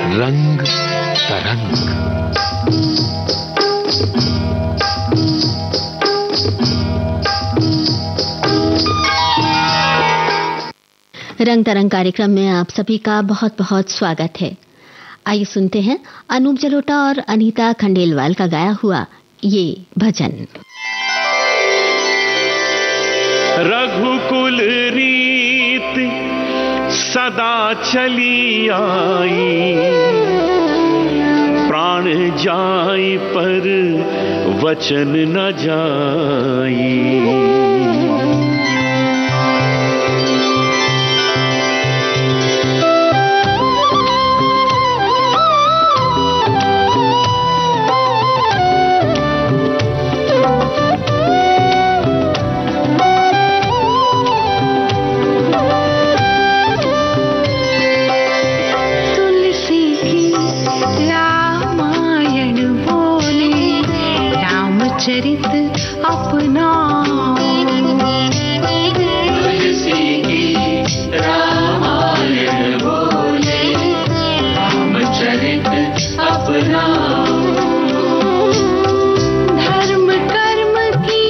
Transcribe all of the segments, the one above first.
रंग तरंग। रंग तरंग कार्यक्रम में आप सभी का बहुत बहुत स्वागत है। आइए सुनते हैं अनूप जलोटा और अनीता खंडेलवाल का गाया हुआ ये भजन। रघुकुल रीत सदा चली आई, प्राण जाए पर वचन न जाई। चरित अपना तुलसी की रामायण बोले, रामचरित अपना। धर्म कर्म की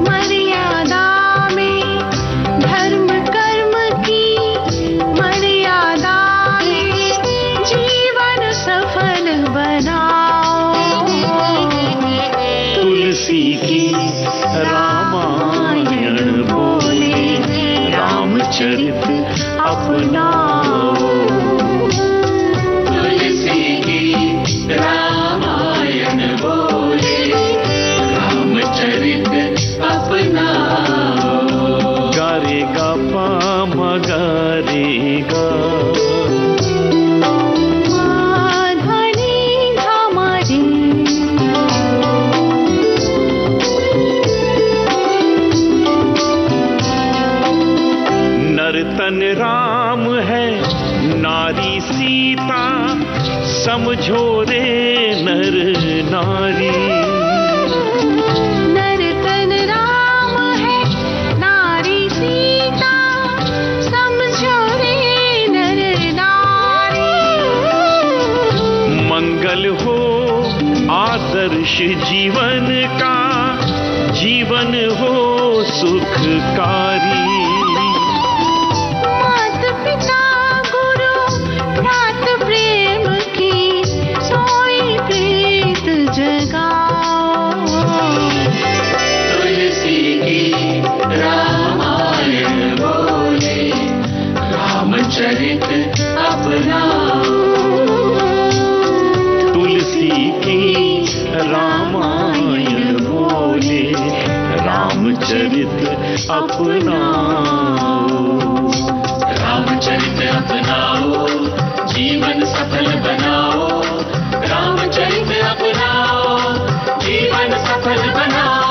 मर्यादा में, धर्म कर्म की मर्यादा में जीवन सफल बनाओ। तुलसी की रामायण बोले, रामचरित अपनाओ। तुलसी की रामायण बोले, रामचरित अपनाओ। गारेगा पामा गारेगा, तन राम है नारी सीता, समझो रे नर नारी। नर तन राम है नारी सीता, समझो रे नर नारी। मंगल हो आदर्श जीवन का, जीवन हो सुखकारी। चरित अपनाओ। तुलसी की रामायण बोले, रामचरित अपनाओ। रामचरित अपनाओ, जीवन सफल बनाओ। रामचरित अपनाओ, जीवन सफल बनाओ।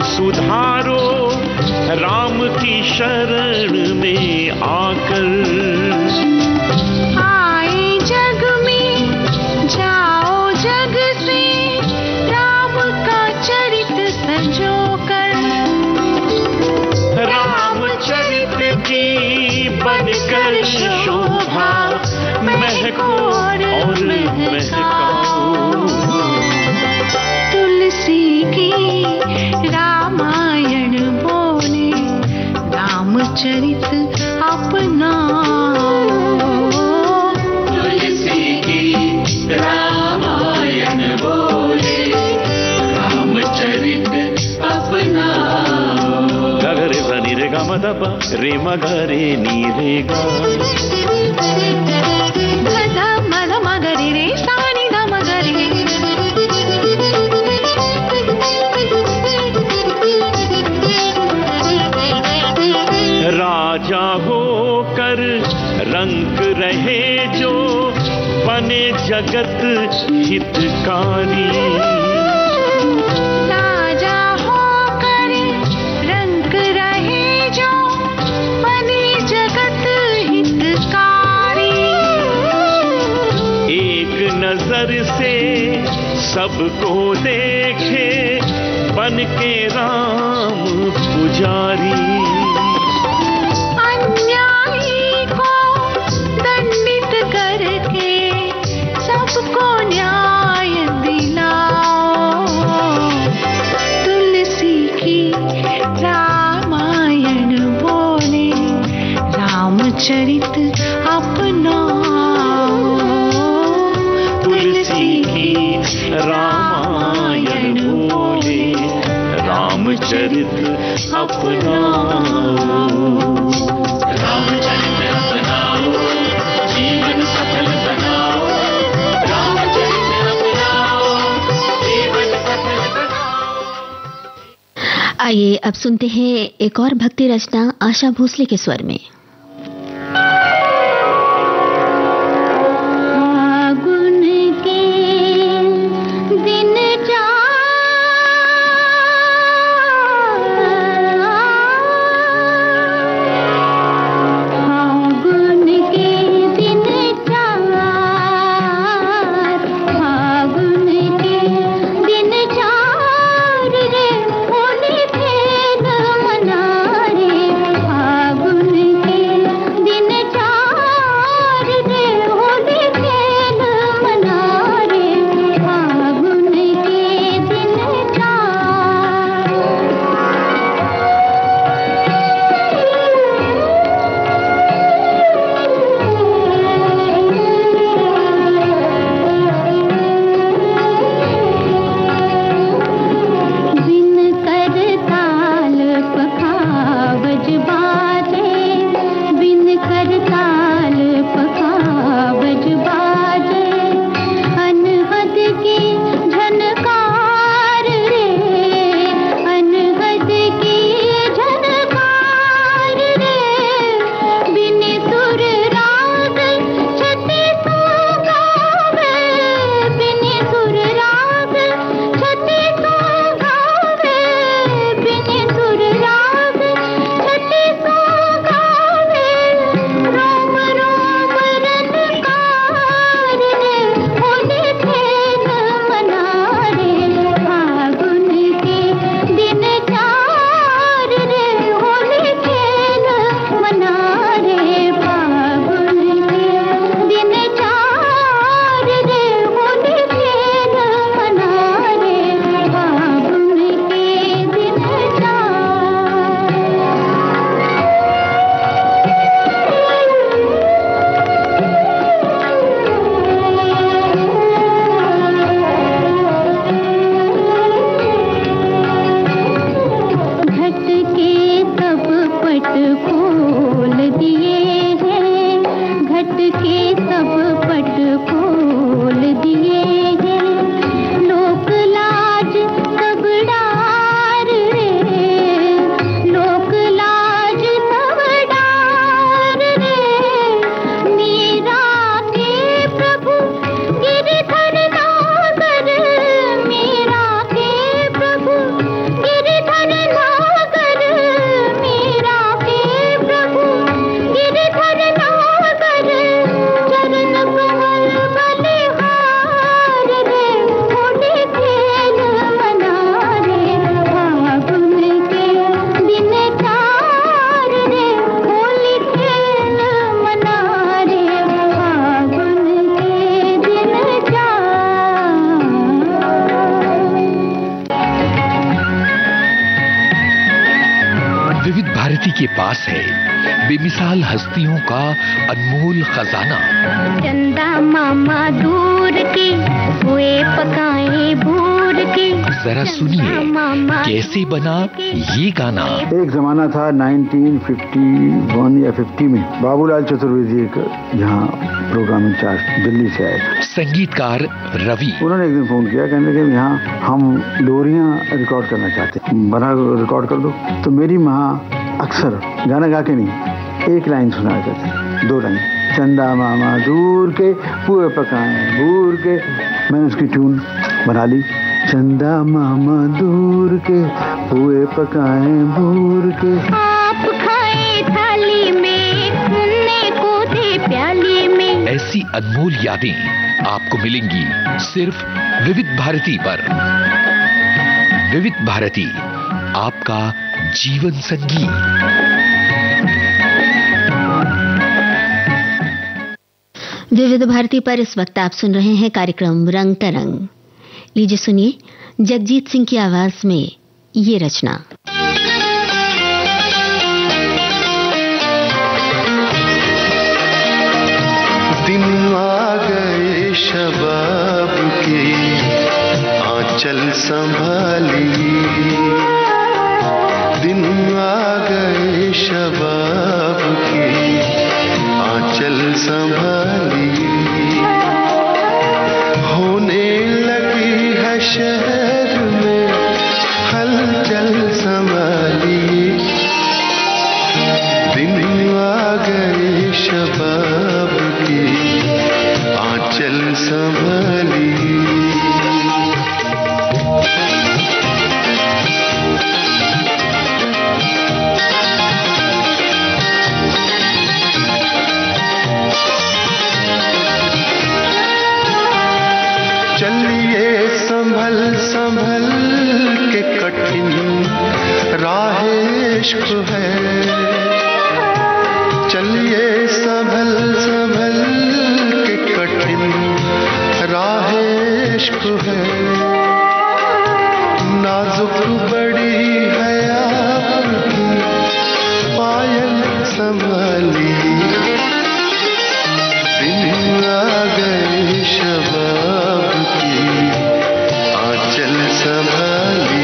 सुधारो राम की शरण में आकर। आए जग में जाओ जग से, राम का चरित संजोकर। रामचरित की बनकर शोभा महको और महकाओ। तुलसी की रामायण बोले, रामचरित अपनाओ। तुलसी की रामायण बोले, रामचरित अपनाओ। गगरे सा नी रे गा म द प रे म ग रे नी रे गा। ध म ध म ग रे रे सा नी ध म ग रे। राजा होकर रंग रहे जो बने जगत हितकारी। राजा होकर रंग रहे जो बने जगत हितकारी। एक नजर से सबको देखे बन के राम पुजारी। अन्यायी को दंडित करके सबको न्याय दिलाओ। तुलसी की रामायण बोले रामचरित अपनाओ। तुलसी की रामायण बोले रामचरित अपनाओ। रामचरित अपनाओ, जीवन सफल बनाओ। रामचरित अपनाओ, जीवन सफल बनाओ। आइए अब सुनते हैं एक और भक्ति रचना आशा भोसले के स्वर में। के पास है बेमिसाल हस्तियों का अनमोल खजाना। चंदा मामा दूर के हुए पकाए भूर के। जरा सुनिए कैसे बना ये गाना। एक जमाना था 1951 या 50 में बाबूलाल चतुर्वेदी एक यहाँ प्रोग्राम इंचार्ज दिल्ली से आए, संगीतकार रवि। उन्होंने एक दिन फोन किया, कहने लगे यहाँ हम लोरियां रिकॉर्ड करना चाहते हैं, बना रिकॉर्ड कर दो। तो मेरी माँ अक्सर गाना गा के नहीं एक लाइन सुना करते, 2 लाइन। चंदा मामा दूर के पुए पकाएं भूर के, मैंने उसकी ट्यून बना ली। चंदा मामा दूर के पुए पकाएं भूर के, आप खाए थाली में, मुन्ने को दे प्याली में। ऐसी अनमोल यादें आपको मिलेंगी सिर्फ विविध भारती पर। विविध भारती, आपका जीवन संगीत। विविध भारती पर इस वक्त आप सुन रहे हैं कार्यक्रम रंग तरंग। लीजिए सुनिए जगजीत सिंह की आवाज में ये रचना। दिन आ गए शबाब के, आंचल संभाली। दिन आ गए शबाब के, आंचल संभाली। होने लगी है शहर में हलचल संभाली। दिन आ गए शबाब के, आंचल संभाली। चलिए संभल संभल के, कठिन राह इश्क है। चलिए संभल संभल के, कठिन राह इश्क है। नाजुक बड़ी है आपकी पायल संभाली। दिन आ गए शबाब की, आंचल संभाली।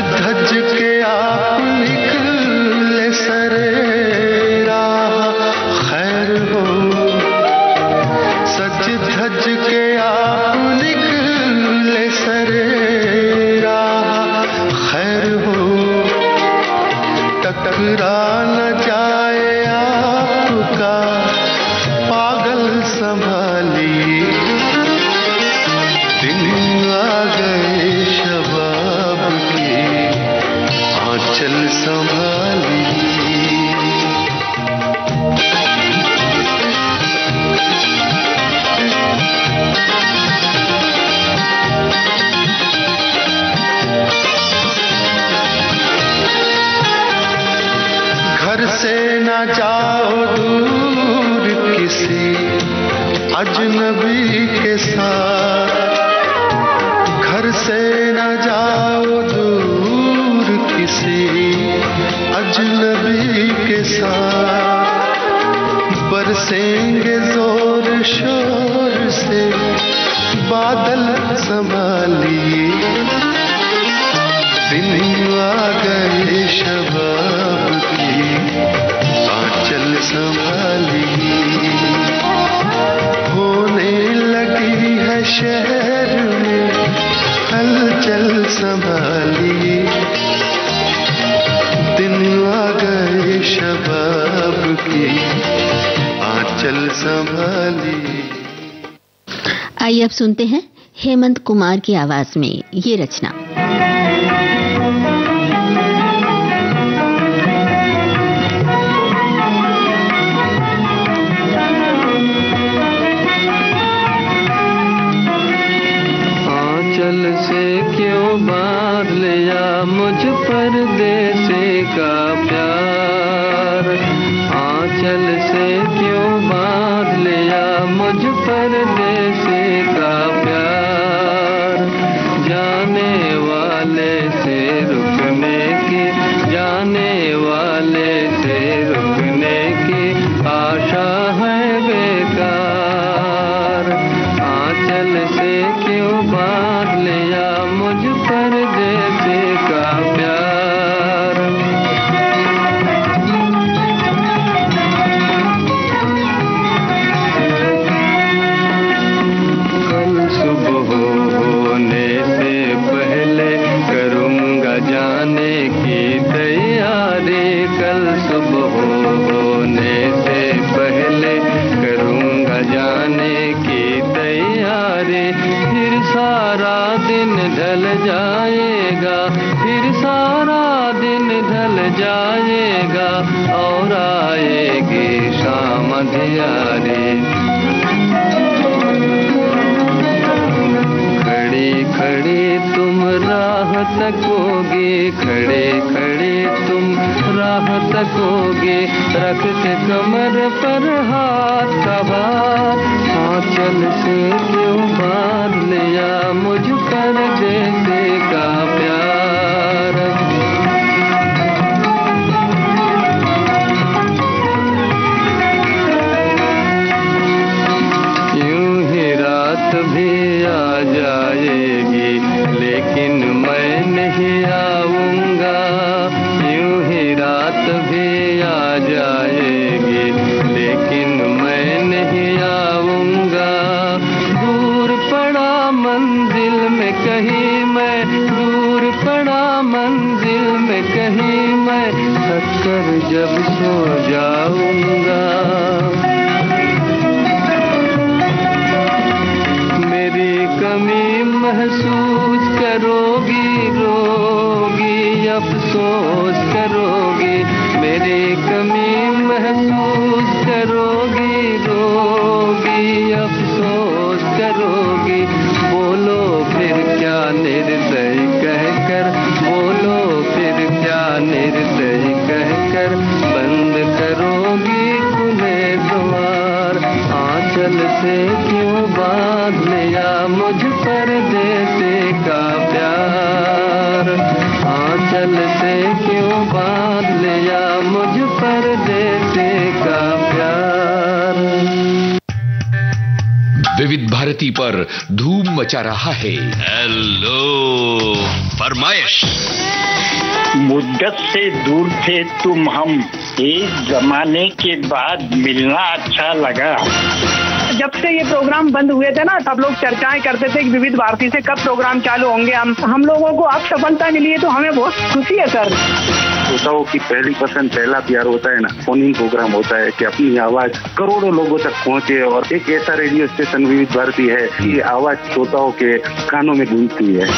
धज के आप निकले सरे राह खैर हो। सज धज के आप निकले सरे राह खैर हो। टकरा न जाए आपका पागल संभाली। दिन आ गए शबाब की, आंचल संभाली। घर से ना जाओ दूर किसी अजनबी के साथ। घर से ना जाओ दूर किसी अजनबी के साथ। बरसेंगे जोर शोर से बादल संभालिए। दिन आ गए शबाब की, आंचल संभाली। होने लगी है शहर में हलचल संभाली। दिन आ गए शबाब की, आंचल संभाली। आइए अब सुनते हैं हेमंत कुमार की आवाज में ये रचना। आंचल से क्यों बांध लिया मुझ परदेसी का प्यार। आंचल से क्यों बांध लिया मुझ परदेसी का प्यार। जाने वाले से रुकने की, जाने वाले से रुकने की आशा है बेकार। आंचल से क्यों तकोगे, खड़े खड़े तुम राह तकोगे, रख के कमर पर हाथ का भार। आंचल से क्यों बांध लिया मुझ पर जैसे का प्यार। भी आ जाएगी लेकिन मैं नहीं आऊंगा, यूं ही रात भी आ जाएगी लेकिन मैं नहीं आऊंगा। दूर पड़ा मंजिल में कहीं मैं, दूर पड़ा मंजिल में कहीं मैं, थक कर जब सो जाऊंगा। कमी महसूस करोगी, रोगी अफसोस करोगी, मेरी कमी महसूस करोगी, रोगी अफसोस करोगी। बोलो फिर क्या निर्दय कहकर, बोलो फिर क्या निर्दय कहकर, बंद करोगी तुम्हें द्वार। आंचल से क्यों बांध लिया मुझ पर जैसे का प्यार। आंचल से क्यों बांध लिया मुझ पर जैसे का प्यार। विविध भारती पर धूम मचा रहा है हेलो फरमाइश। मुद्दत से दूर थे तुम हम, एक जमाने के बाद मिलना अच्छा लगा। जब से ये प्रोग्राम बंद हुए थे ना, सब लोग चर्चाएं करते थे कि विविध भारती से कब प्रोग्राम चालू होंगे। हम लोगों को अब सफलता मिली है तो हमें बहुत खुशी है सर। श्रोताओं की पहली पसंद, पहला प्यार होता है ना, फोन इन प्रोग्राम होता है कि अपनी आवाज करोड़ों लोगों तक पहुंचे। और एक ऐसा रेडियो स्टेशन विविध भारती है कि आवाज श्रोताओं के कानों में गूंजती है।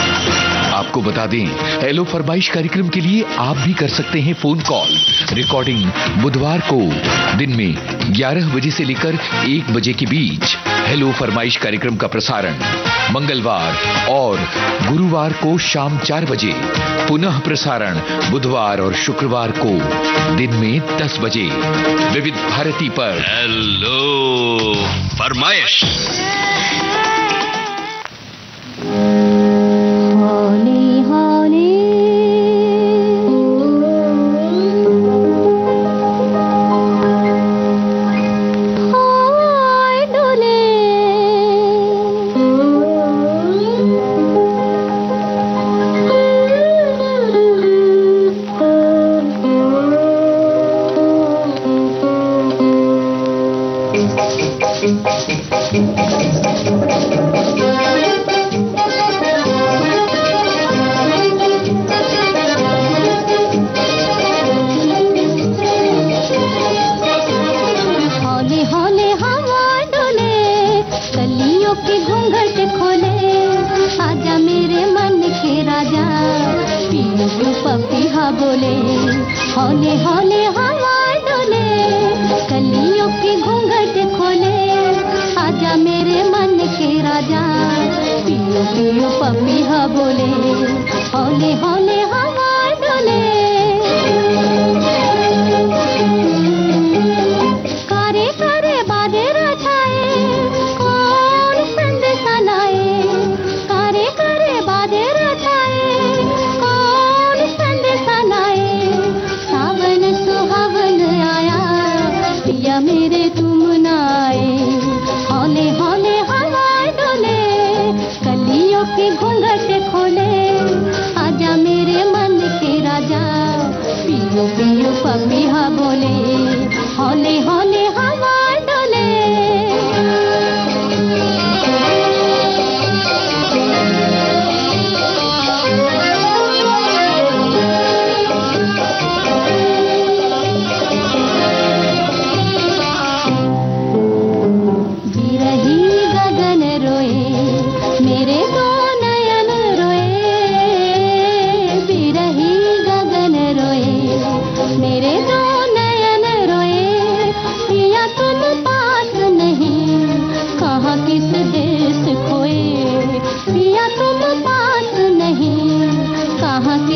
आपको बता दें, हेलो फरमाइश कार्यक्रम के लिए आप भी कर सकते हैं फोन कॉल। रिकॉर्डिंग बुधवार को दिन में 11 बजे से लेकर 1 बजे के बीच। हेलो फरमाइश कार्यक्रम का प्रसारण मंगलवार और गुरुवार को शाम 4 बजे। पुनः प्रसारण बुधवार और शुक्रवार को दिन में 10 बजे विविध भारती पर। हेलो फरमाइश।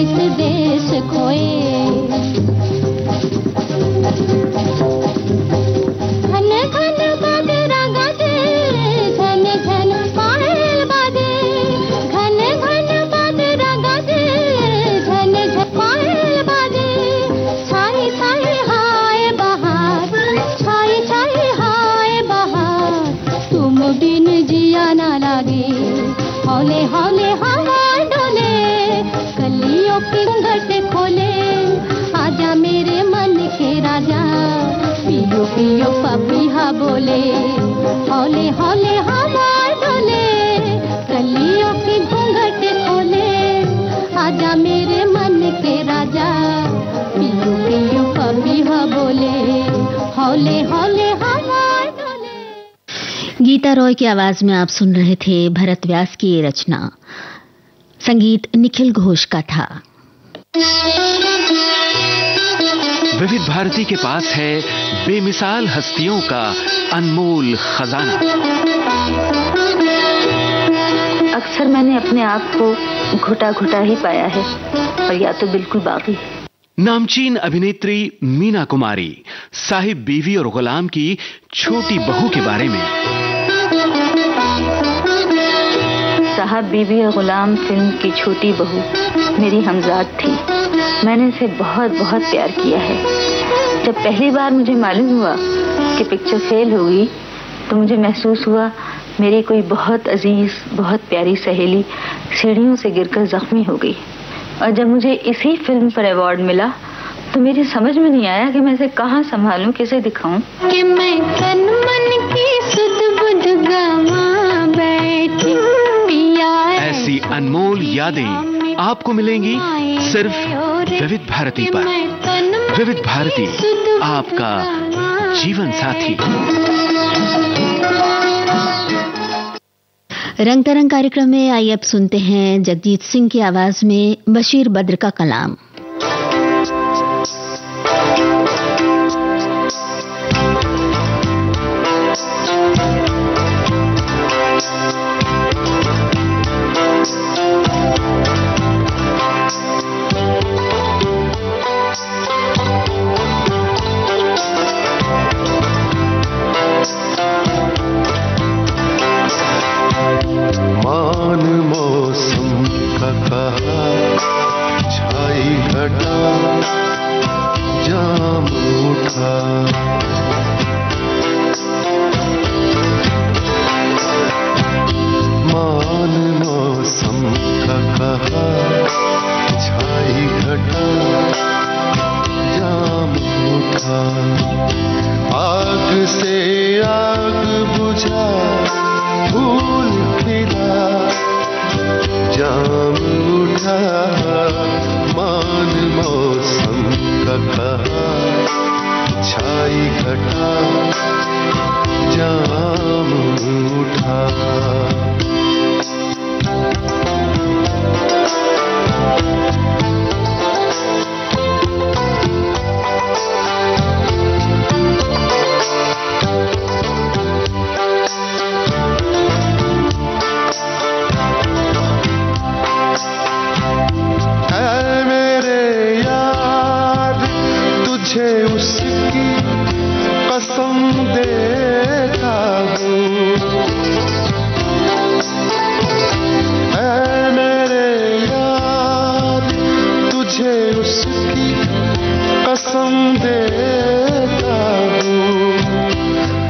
इस देश खोए। घन घन बाजरा गाजे, घन घन पायल बाजे, घन घन बाजरा गाजे, घन घन पायल बाजे। छाई छाई हाय बहार, छाई छाई हाय बहार, तुम बिन जिया ना लागे। हौले हौले हवा डोले, कलियों की घूंघट खोले, आजा मेरे मन के राजा, पियो पियो पपिया बोले। हौले हौले हवा डोले, कलियों की घूंघट खोले, आजा मेरे मन के राजा, पियो पियो पपिया बोले। हौले हौले हवा डोले। गीता रॉय की आवाज में आप सुन रहे थे भरत व्यास की ये रचना। संगीत निखिल घोष का था। विविध भारती के पास है बेमिसाल हस्तियों का अनमोल खजाना। अक्सर मैंने अपने आप को घुटा घुटा ही पाया है, और या तो बिल्कुल बाकी। नामचीन अभिनेत्री मीना कुमारी साहिब बीवी और गुलाम की छोटी बहू के बारे में। साहब बीवी और गुलाम फिल्म की छोटी बहू मेरी हमजाद थी। मैंने इसे बहुत बहुत प्यार किया है। जब पहली बार मुझे मालूम हुआ कि पिक्चर फेल होगी, तो मुझे महसूस हुआ मेरी कोई बहुत अजीज, बहुत प्यारी सहेली सीढ़ियों से गिरकर जख्मी हो गई। और जब मुझे इसी फिल्म पर अवार्ड मिला, तो मेरी समझ में नहीं आया कि मैं इसे कहाँ संभालूं, किसे दिखाऊं। कि मैं तन मन की सुध बुध गवा बैठी, ऐसी अनमोल यादें आपको मिलेंगी सिर्फ विविध भारती पर। विविध भारती, आपका जीवन साथी। रंग तरंग कार्यक्रम में आइए अब सुनते हैं जगजीत सिंह की आवाज में बशीर बद्र का कलाम। मान मौसम का कहा, छाई घटा, जाम उठा। मान मौसम का कहा, छाई घटा, जाम उठा। आग से आग बुझा, फूल खिला, जाम उठा। मान मौसम का कहा, छाई घटा, जाम उठा। उसकी कसम देता हूँ, ऐ मेरे यार तुझे उसकी कसम देता हूँ।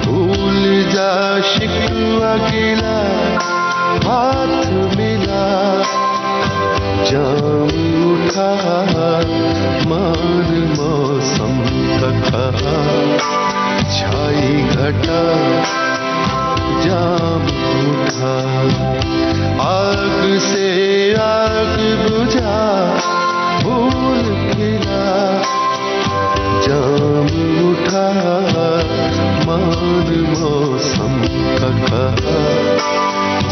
भूल जा शिकवा गिला, हाथ मिला, जाम उठा। मान मौसम का कहा, छाई घटा, जाम उठा। आग से आग बुझा, फूल खिला, जाम उठा। मान मौसम का कहा,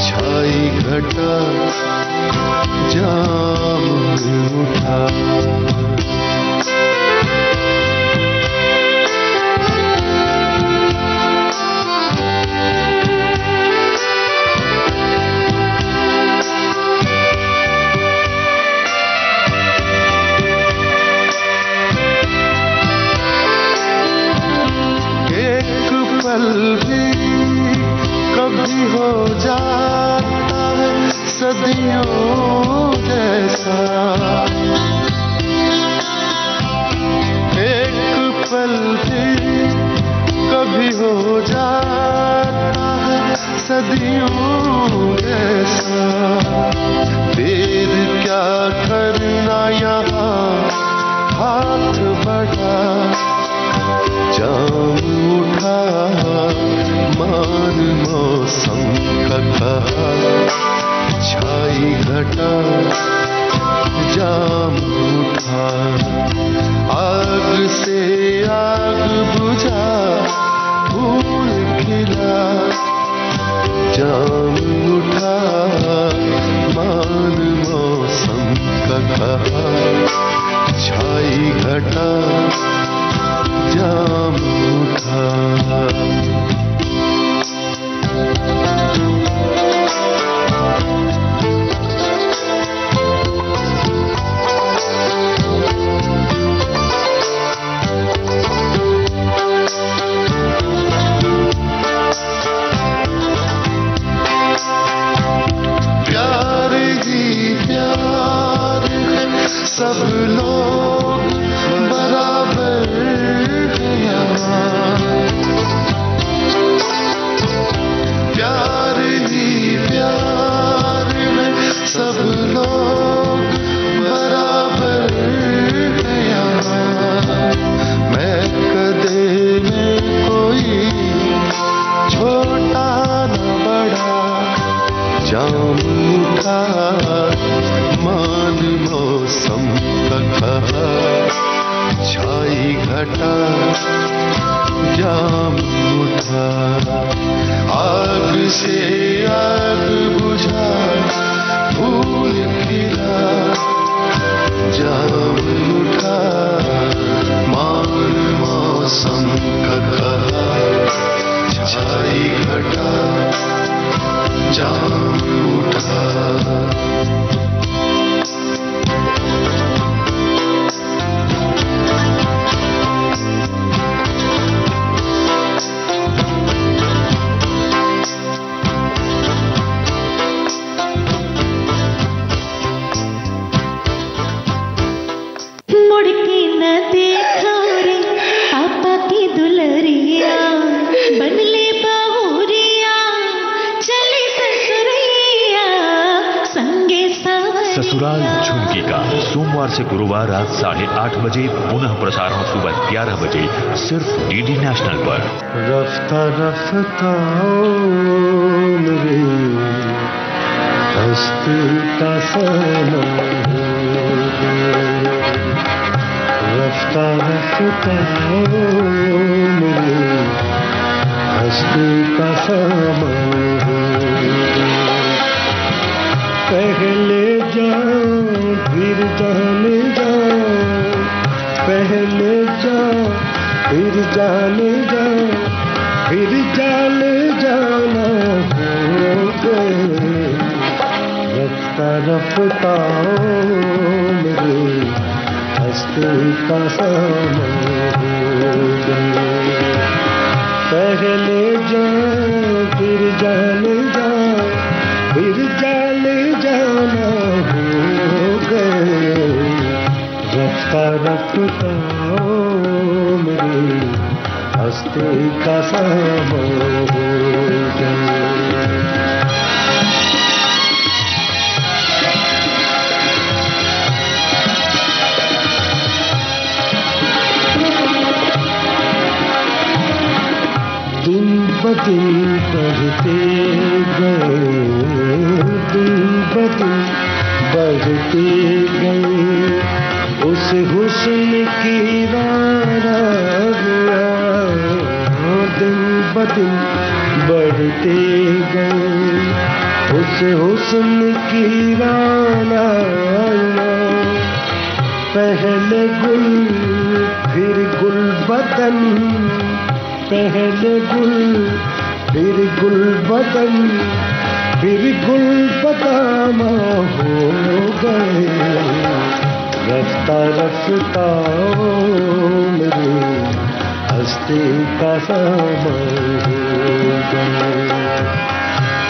छाई घटा, जाम उठा। जाता है सदियों जैसा, एक पल भी कभी हो जाता है सदियों जैसा। देर क्या करना यहाँ हाथ बढ़ा, जाम उठा मान मौसम का कहा, छाई घटा जाम उठा, आग से आग बुझा फूल खिला, जाम उठा मान मौसम का कहा, छाई घटा जाम उठा। प्यार ही प्यार है, सब लोग बराबर हैं यहाँ। प्यार ही प्यार है, सब लोग बराबर हैं यहाँ। मैं कदे में कोई छोटा न बड़ा, जाम उठा मान मौसम का कहा, छाई घटा जाम उठा, आग से आग बुझा फूल खिला, जाम उठा मान मौसम का कहा, छाई घटा जाम उठा। मुड़ के न देखा रे पापा की दुलरिया, बनले बहुरिया चले ससुरैया संगे सावरिया। ससुराल झुमकी का सोमवार से गुरुवार रात 8:30 बजे, पुनः प्रसारण सुबह 11 बजे, सिर्फ डीडी नेशनल पर। रफ्ता रफ्ता मेरे हस्ती का समा, रफ्ता रफ्ता मेरे हस्ती का समा, पहले जाओ फिर जाने जाओ, पहले जाओ फिर जाने जाओ, फिर जाने जाना हो गए। रफ्ता रफ्ता मेरे हस्ती का समा हो गए। पहले जाओ फिर जाने जाओ, फिर जाने जाना हो गए। रफ्ता रफ्ता मेरे हस्ती का समा हो गए। दिन ब दिन बढ़ते गए, दिन ब दिन बढ़ते गए, उस हुस्न की राना हुआ। दिन ब दिन बढ़ते गए, उस हुस्न की राना हुआ। पहले गुल फिर गुल बदन, पहले गुल फिर गुल बदन, फिर गुल बदामा हो गए। रफ्ता रफ्ता मेरे हस्ती का समा हो गए।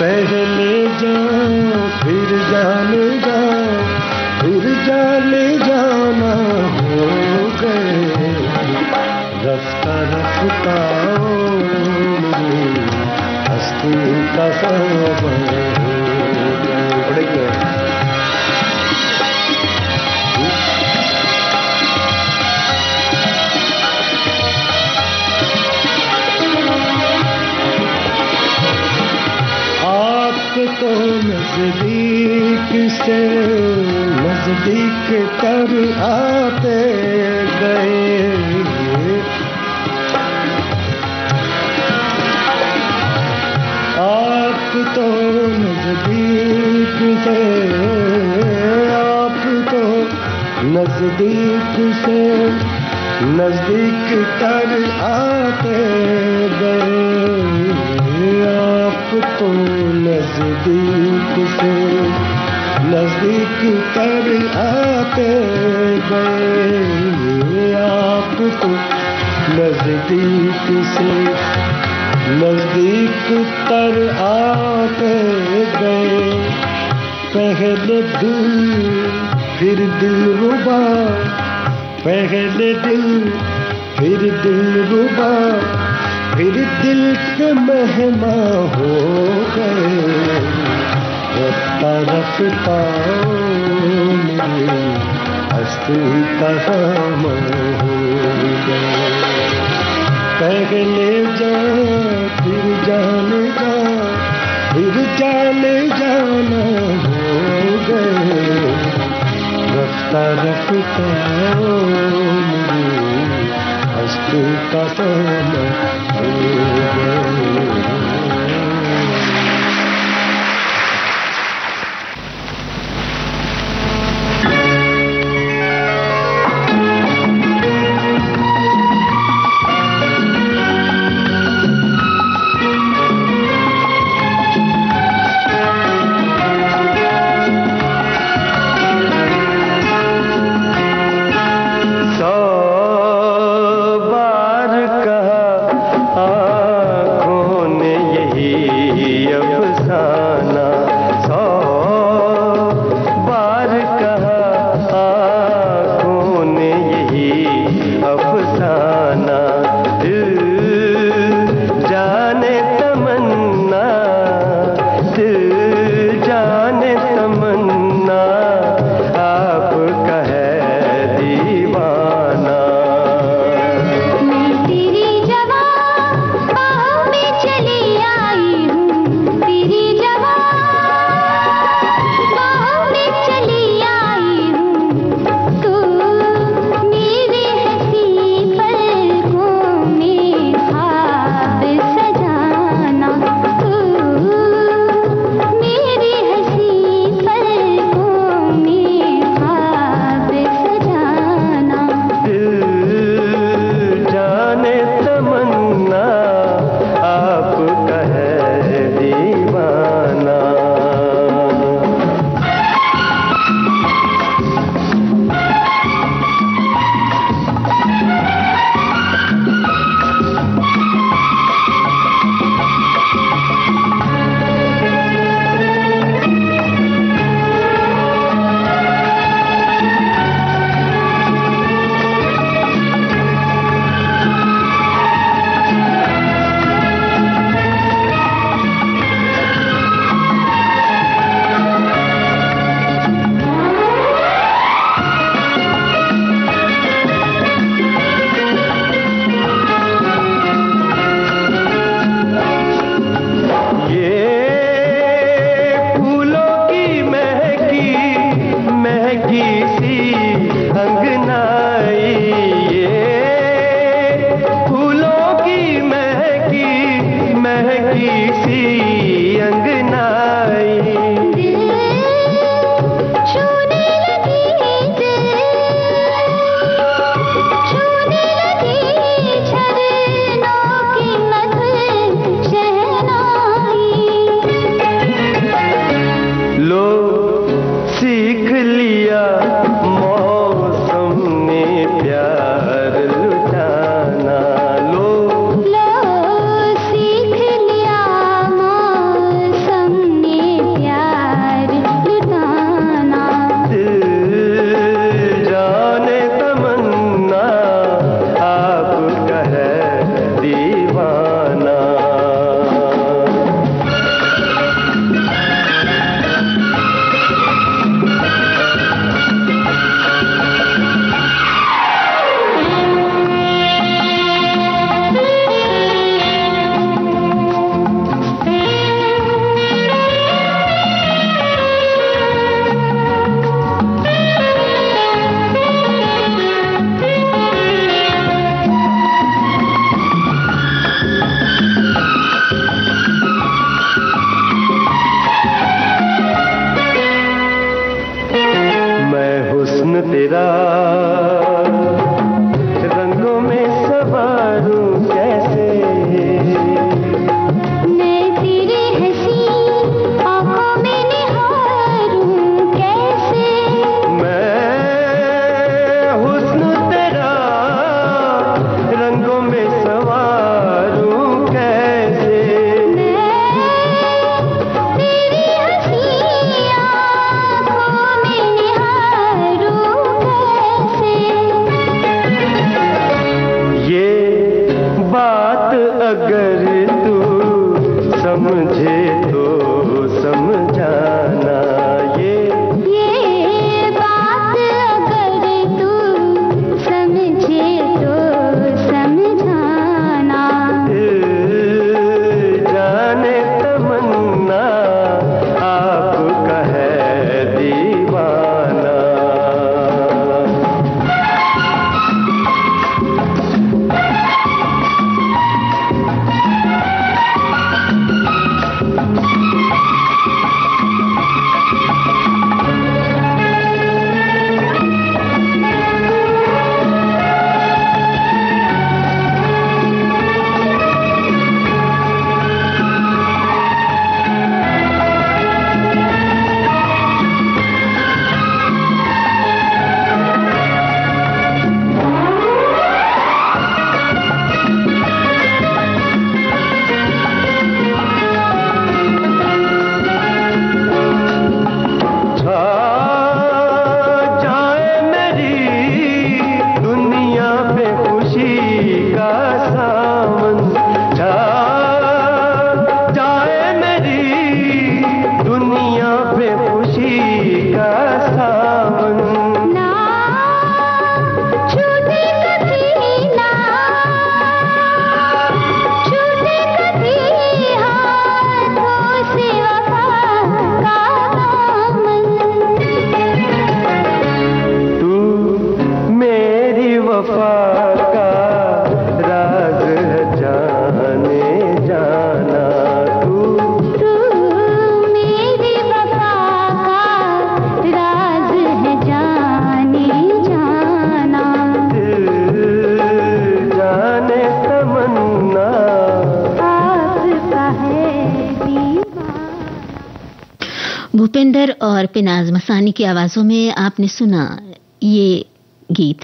पहले जाओ फिर जाने जाओ, फिर जाने जाना हो गए, रफ्ता रफ्ता हस्ती का समय हो गए। तो नजदीक से नजदीक तर आते गए, आप तो नजदीक से, आप तो नजदीक से नजदीक तर आते गए, आप तो नजदीक से नजदीक तर आते गए, आप तो नजदीक से नजदीक तर आते गए। पहले दिल फिर दिलरुबा, पहले दिल फिर दिलरुबा, फिर दिल के मेहमान हो गए, रफ्ता रफ्ता मेरी हस्ती का समय हो गए। पहले जाओ फिर जाने जाओ, फिर जाने जाना हो गए, रफ्ता रफ्ता मेरी हस्ती का समय हो गए। भूपेंद्र और पिनाज मसानी की आवाजों में आपने सुना ये गीत।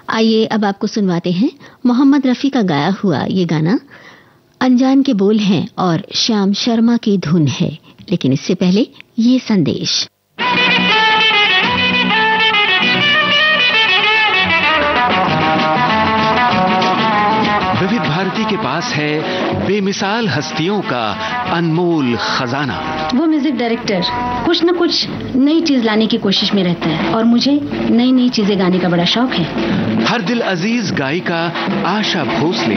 आइए अब आपको सुनवाते हैं मोहम्मद रफी का गाया हुआ ये गाना। अनजान के बोल हैं और श्याम शर्मा की धुन है, लेकिन इससे पहले ये संदेश। विविध भारती के पास है बेमिसाल हस्तियों का अनमोल खजाना। वो म्यूजिक डायरेक्टर कुछ न कुछ नई चीज लाने की कोशिश में रहता है और मुझे नई नई चीजें गाने का बड़ा शौक है। हर दिल अजीज गायिका आशा भोसले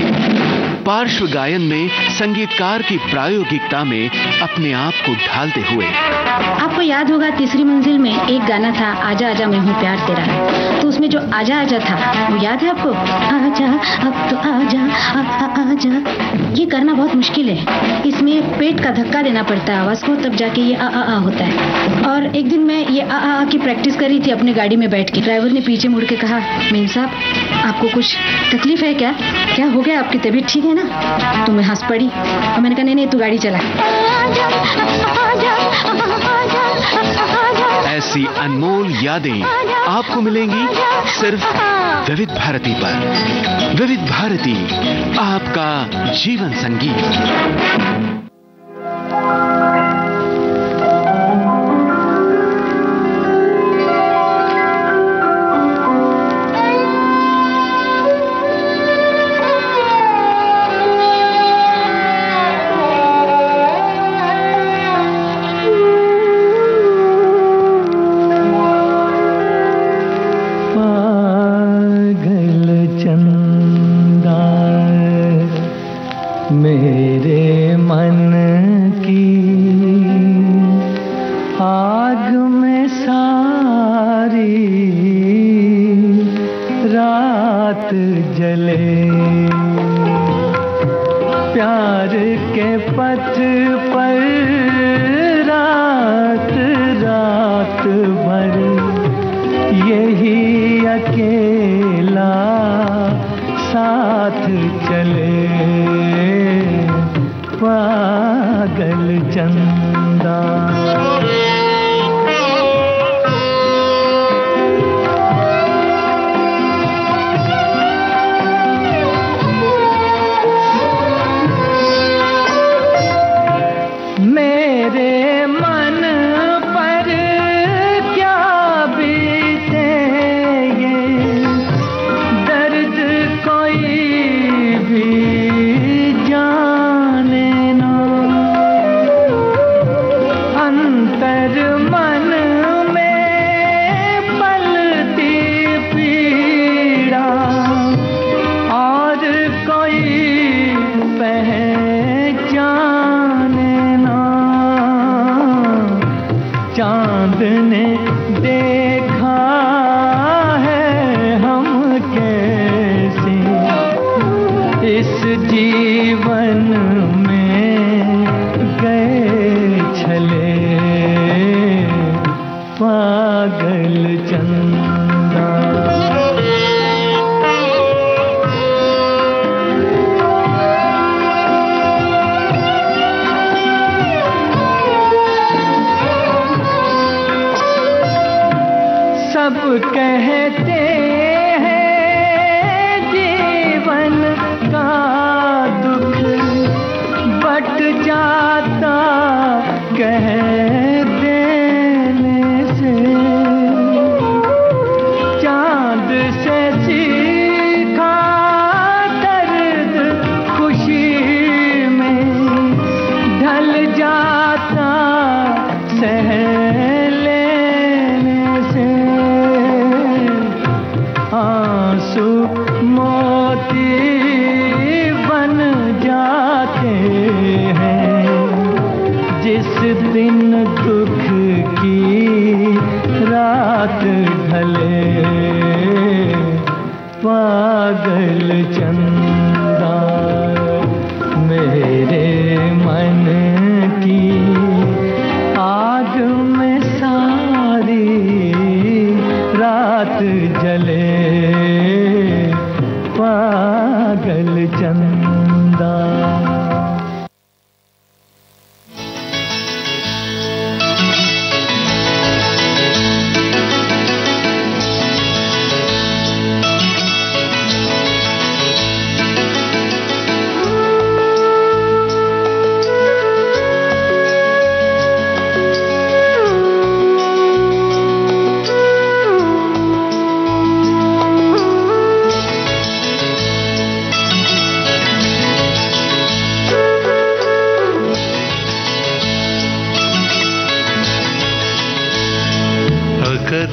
पार्श्व गायन में संगीतकार की प्रायोगिकता में अपने आप को ढालते हुए। आपको याद होगा तीसरी मंजिल में एक गाना था, आजा आजा मैं हूँ प्यार तेरा, तो उसमें जो आजा आजा था वो याद है आपको? आजा अब तो आजा आजा। ये करना बहुत मुश्किल है, इसमें पेट का धक्का देना पड़ता है आवाज को, तब जाके ये आ होता है। और एक दिन मैं ये आ की प्रैक्टिस कर रही थी अपने गाड़ी में बैठ के। ड्राइवर ने पीछे मुड़ के कहा, मीम साहब आपको कुछ तकलीफ है क्या? क्या हो गया, आपकी तबीयत ठीक है ना? तो मैं हंस पड़ी और मैंने कहा नहीं तू गाड़ी चला। ऐसी अनमोल यादें आपको मिलेंगी सिर्फ विविध भारती पर। विविध भारती, आपका जीवन संगीत।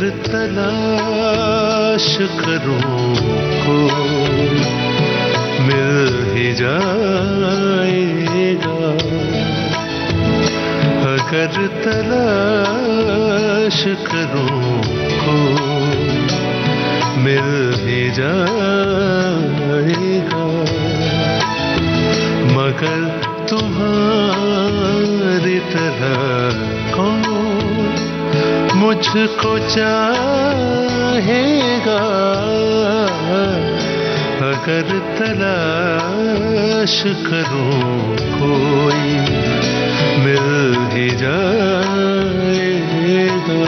अगर तलाश करूं को मिल ही जाएगा, अगर तलाश करूं को मिल ही जाएगा, मगर तुम्हारी तरह कौन मुझको चाहेगा, अगर तलाश करूं कोई मिल ही जाएगा।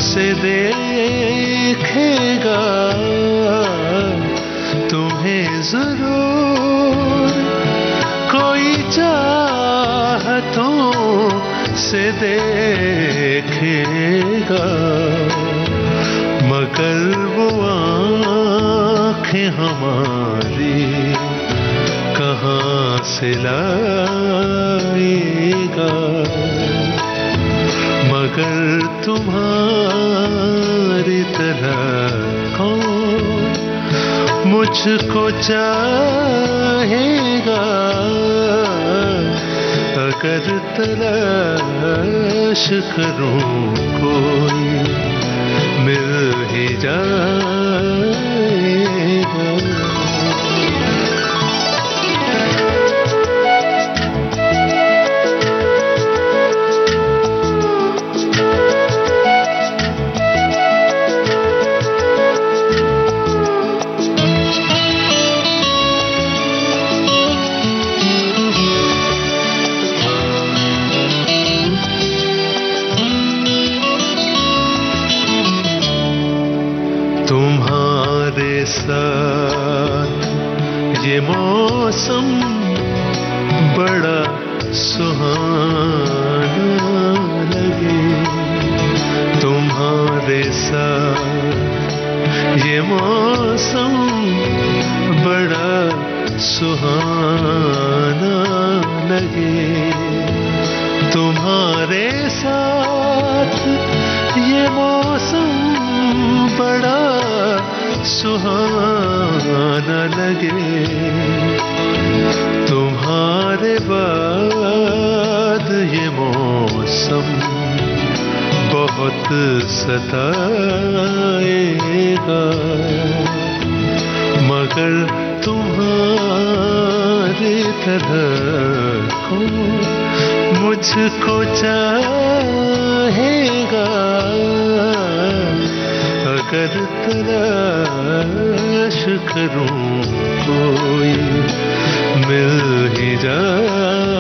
से देखेगा, तुम्हें जरूर कोई चाहतों से देखेगा, मगर वो आँखें हमारी कहाँ से लाएगा, मगर तुम्हारी तरह कौन मुझको चाहेगा, अगर तलाश करूं कोई मिल ही जाएगा। साथ ये मौसम बड़ा सुहाना लगे, तुम्हारे साथ ये मौसम बड़ा सुहाना लगे, तुम्हारे साथ ये मौसम बड़ा सुहाना लगे, तुम्हारे बाद ये मौसम बहुत सताएगा, मगर तुम्हारी तरह को मुझको चाहेगा, अगर तलाश करूं कोई मिल ही जाएगा।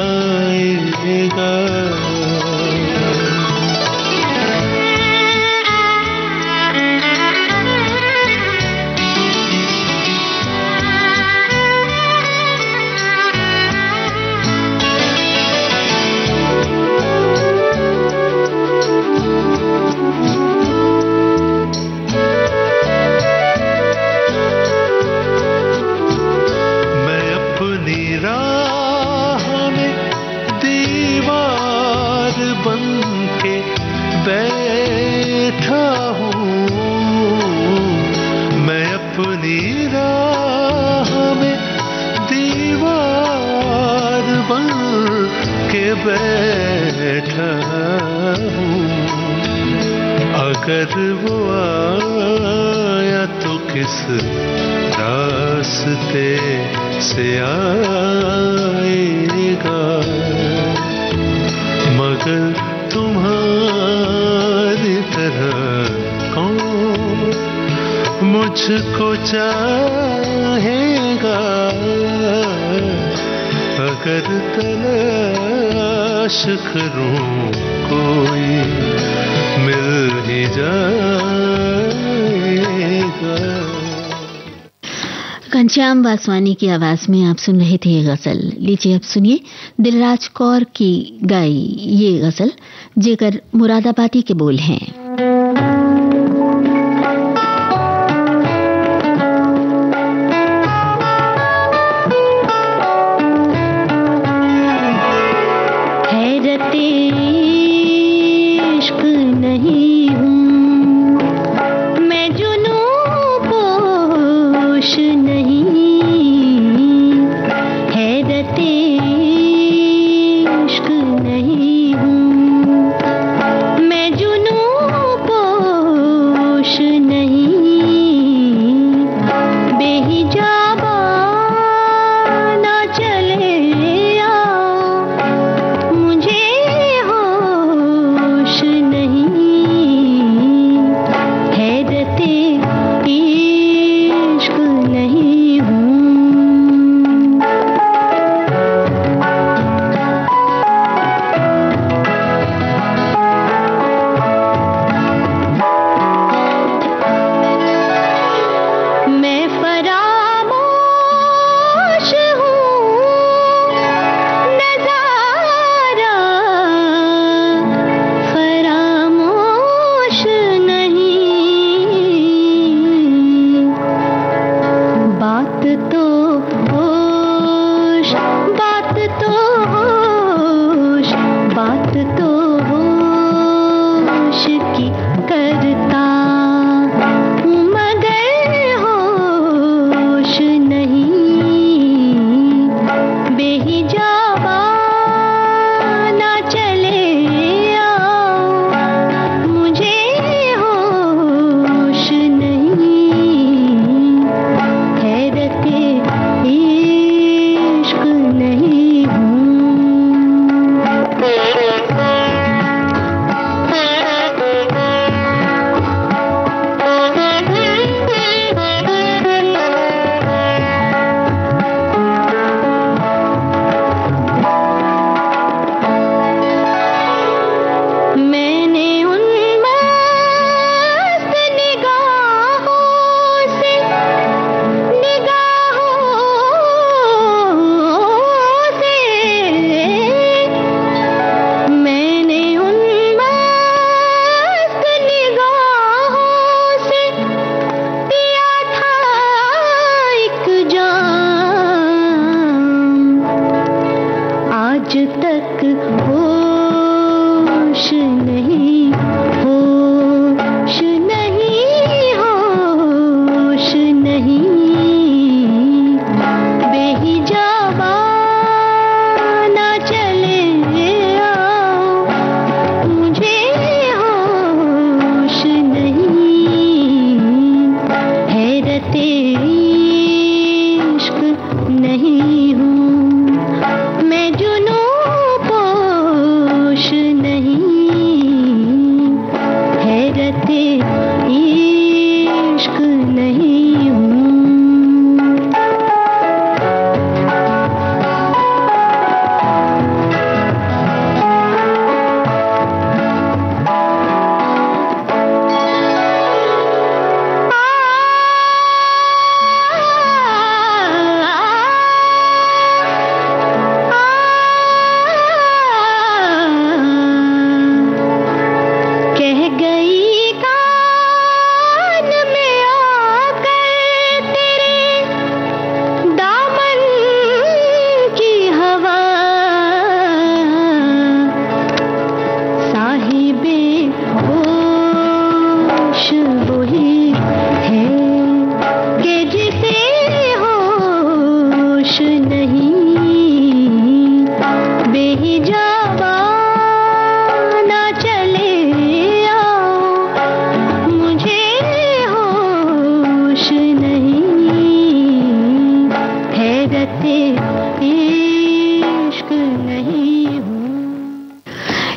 बैठा हूँ मैं अपनी राह में दीवार बन के बैठा हूँ, अगर वो आया तो किस रास्ते से आएगा, मगर तुम्हारी तरह कौन मुझको चाहेगा, अगर तलाश करूं कोई मिल ही जाएगा। घनश्याम वासवानी की आवाज में आप सुन रहे थे गजल। लीजिए अब सुनिए दिलराज कौर की गाई ये गजल, जेकर मुरादाबादी के बोल हैं।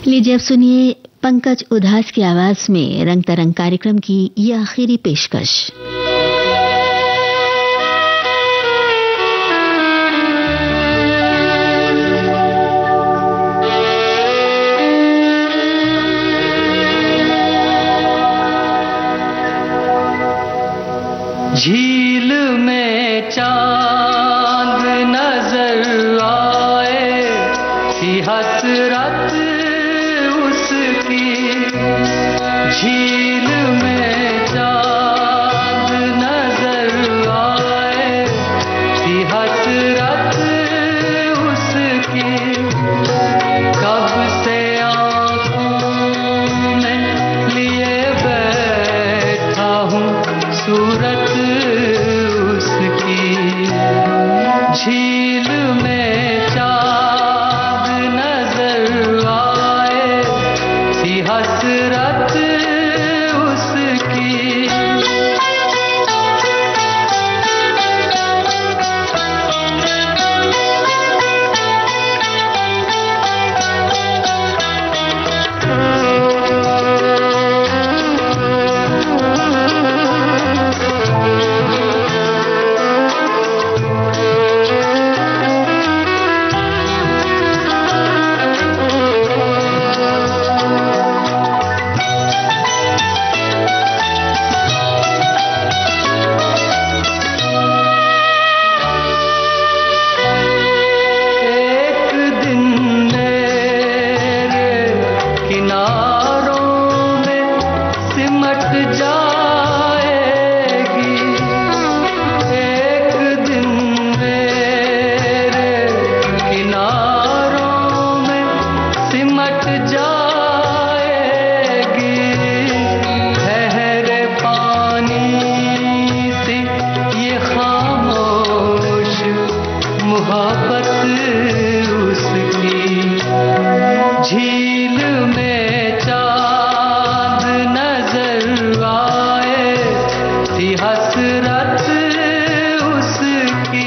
लीजिए अब सुनिए पंकज उधास की आवाज में रंग तरंग कार्यक्रम की ये आखिरी पेशकश। हसरत उसकी, झील में चांद नजर आए थी हसरत उसकी। कब से आंखों में लिए बैठा हूँ सूरत उसकी, झील में चांद नजर आए थी हसरत उसकी। झील में चांद नजर आए थी हसरत उसकी।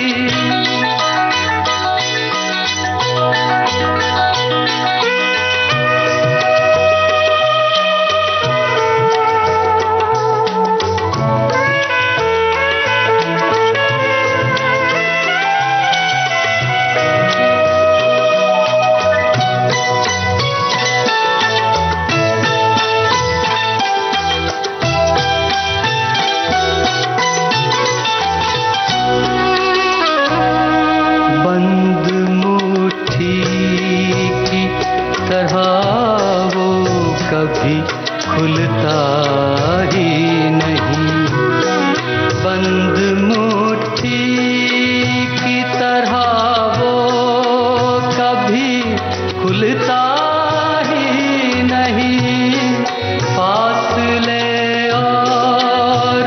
बंद मुट्ठी की तरह वो कभी खुलता ही नहीं, बंद मुट्ठी की तरह वो कभी खुलता ही नहीं। फासले और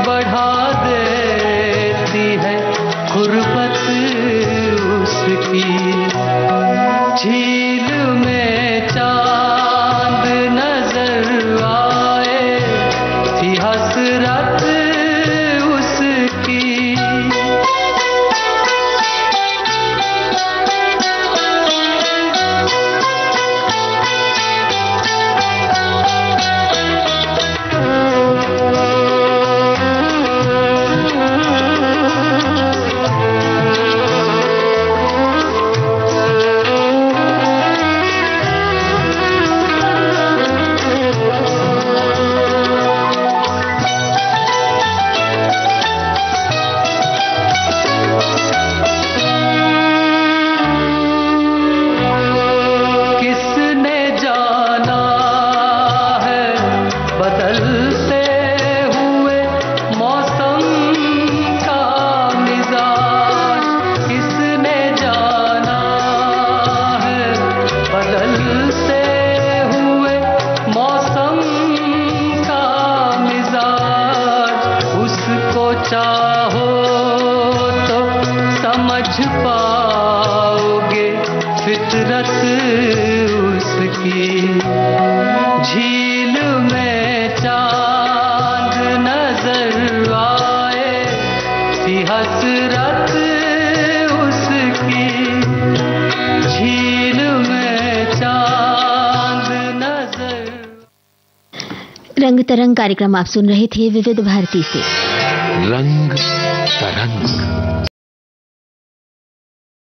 बढ़ा देती है गुर्बत उसकी, झील में चांद नजर आए थी हसरत उसकी। बदलते हुए मौसम का मिजाज किसने जाना है, बदलते हुए मौसम का मिजाज। उसको चाहो तो समझ पाओगे फितरत उसकी, झील में चांद नजर आए थी हसरत उसकी, झील में चांद नजर। रंग तरंग कार्यक्रम आप सुन रहे थे विविध भारती से। रंग तरंग।